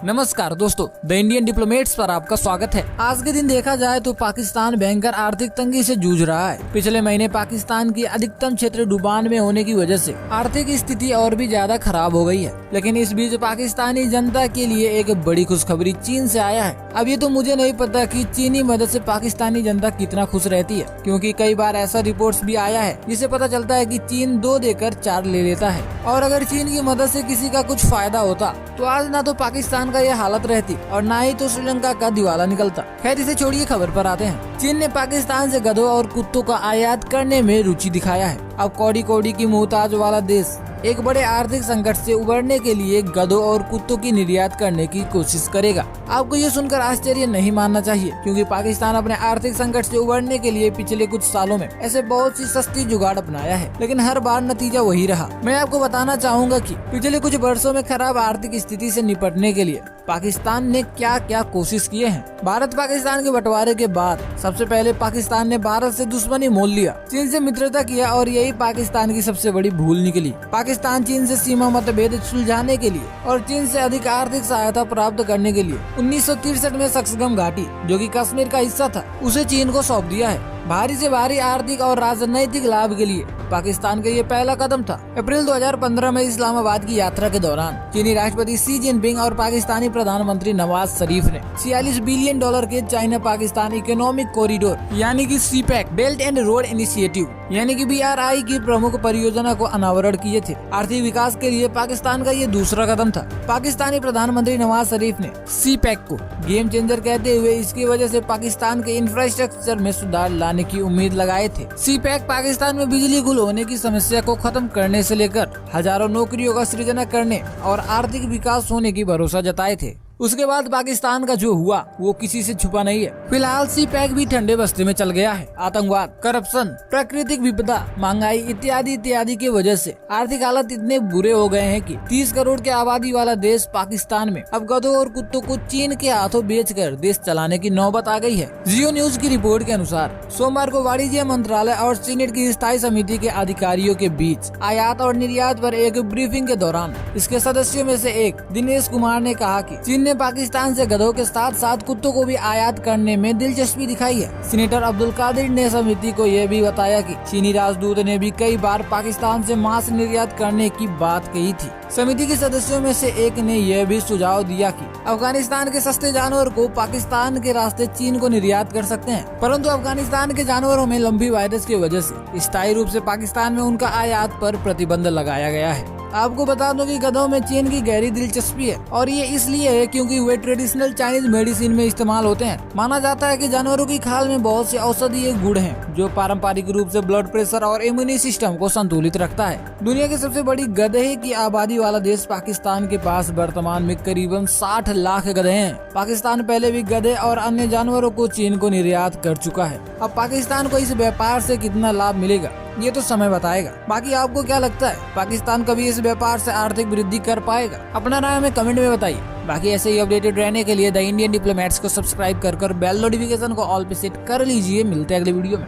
नमस्कार दोस्तों, the Indian diplomats पर आपका स्वागत है। आज के दिन देखा जाए तो पाकिस्तान भयंकर आर्थिक तंगी से जूझ रहा है। पिछले महीने पाकिस्तान की अधिकतम क्षेत्र डुबान में होने की वजह से आर्थिक स्थिति और भी ज्यादा खराब हो गई है। लेकिन इस बीच पाकिस्तानी जनता के लिए एक बड़ी खुशखबरी चीन से आया है। अब ये तो मुझे नहीं पता कि चीनी मदद से पाकिस्तानी जनता कितना खुश रहती है, क्योंकि कई बार ऐसा रिपोर्ट्स भी आया है जिससे पता चलता है कि चीन 2 देकर 4 ले लेता है। और अगर चीन की मदद से किसी का कुछ फायदा होता तो आज ना तो पाकिस्तान का ये हालत रहती और ना ही तो श्रीलंका का दिवाला निकलता। खैर, इसे छोड़िए, खबर पर आते हैं। चीन ने पाकिस्तान से गधों और कुत्तों का आयात करने में रुचि दिखाया है। अब कौड़ी कौड़ी की मोहताज वाला देश एक बड़े आर्थिक संकट से उबरने के लिए गधों और कुत्तों की निर्यात करने की कोशिश करेगा। आपको ये सुनकर आश्चर्य नहीं मानना चाहिए, क्योंकि पाकिस्तान अपने आर्थिक संकट से उबरने के लिए पिछले कुछ सालों में ऐसे बहुत सी सस्ती जुगाड़ अपनाया है, लेकिन हर बार नतीजा वही रहा। मैं आपको बताना चाहूँगा कि पिछले कुछ वर्षों में खराब आर्थिक स्थिति से निपटने के लिए पाकिस्तान ने क्या क्या कोशिश किए हैं। भारत पाकिस्तान के बंटवारे के बाद सबसे पहले पाकिस्तान ने भारत से दुश्मनी मोल लिया, चीन से मित्रता किया और यही पाकिस्तान की सबसे बड़ी भूल निकली। पाकिस्तान चीन से सीमा मतभेद सुलझाने के लिए और चीन से अधिक आर्थिक सहायता प्राप्त करने के लिए 1963 में सक्सगम घाटी, जो कि कश्मीर का हिस्सा था, उसे चीन को सौंप दिया है। भारी से भारी आर्थिक और राजनैतिक लाभ के लिए पाकिस्तान का ये पहला कदम था। अप्रैल 2015 में इस्लामाबाद की यात्रा के दौरान चीनी राष्ट्रपति शी जिनपिंग और पाकिस्तानी प्रधानमंत्री नवाज शरीफ ने $46 बिलियन के चाइना पाकिस्तान इकोनॉमिक कॉरिडोर यानी कि CPEC, belt and road initiative यानी कि BRI की प्रमुख परियोजना को अनावरण किए थे। आर्थिक विकास के लिए पाकिस्तान का ये दूसरा कदम था। पाकिस्तानी प्रधानमंत्री नवाज शरीफ ने सीपैक को गेम चेंजर कहते हुए इसकी वजह से पाकिस्तान के इंफ्रास्ट्रक्चर में सुधार लाने की उम्मीद लगाए थे। सीपैक पाकिस्तान में बिजली गुल होने की समस्या को खत्म करने से लेकर हजारों नौकरियों का सृजना करने और आर्थिक विकास होने की भरोसा जताए थे। उसके बाद पाकिस्तान का जो हुआ वो किसी से छुपा नहीं है। फिलहाल सीपैक भी ठंडे बस्ते में चल गया है। आतंकवाद, करप्शन, प्राकृतिक विपदा, महंगाई इत्यादि इत्यादि की वजह से आर्थिक हालत इतने बुरे हो गए हैं कि 30 करोड़ की आबादी वाला देश पाकिस्तान में अब गधों और कुत्तों को चीन के हाथों बेचकर देश चलाने की नौबत आ गई है। जियो न्यूज की रिपोर्ट के अनुसार सोमवार को वाणिज्य मंत्रालय और सीनेट की स्थायी समिति के अधिकारियों के बीच आयात और निर्यात पर एक ब्रीफिंग के दौरान इसके सदस्यों में से एक दिनेश कुमार ने कहा कि चीन ने पाकिस्तान से गधों के साथ साथ कुत्तों को भी आयात करने में दिलचस्पी दिखाई है। सीनेटर अब्दुल कादिर ने समिति को यह भी बताया कि चीनी राजदूत ने भी कई बार पाकिस्तान से मांस निर्यात करने की बात कही थी। समिति के सदस्यों में से एक ने यह भी सुझाव दिया कि अफगानिस्तान के सस्ते जानवर को पाकिस्तान के रास्ते चीन को निर्यात कर सकते हैं, परंतु अफगानिस्तान के जानवरों में लंबी वायरस की वजह से स्थायी रूप से पाकिस्तान में उनका आयात पर प्रतिबंध लगाया गया है। आपको बता दूं कि गधों में चीन की गहरी दिलचस्पी है और ये इसलिए है क्योंकि वे ट्रेडिशनल चाइनीज मेडिसिन में इस्तेमाल होते हैं। माना जाता है कि जानवरों की खाल में बहुत से औषधीय गुण हैं, जो पारंपरिक रूप से ब्लड प्रेशर और इम्यूनी सिस्टम को संतुलित रखता है। दुनिया की सबसे बड़ी गधे की आबादी वाला देश पाकिस्तान के पास वर्तमान में करीबन 60 लाख गधे हैं। पाकिस्तान पहले भी गधे और अन्य जानवरों को चीन को निर्यात कर चुका है। अब पाकिस्तान को इस व्यापार से कितना लाभ मिलेगा ये तो समय बताएगा। बाकी आपको क्या लगता है, पाकिस्तान कभी इस व्यापार से आर्थिक वृद्धि कर पाएगा? अपना राय हमें कमेंट में बताइए। बाकी ऐसे ही अपडेटेड रहने के लिए द इंडियन डिप्लोमेट्स को सब्सक्राइब कर बेल नोटिफिकेशन को ऑल पे सेट कर लीजिए। मिलते हैं अगले वीडियो में।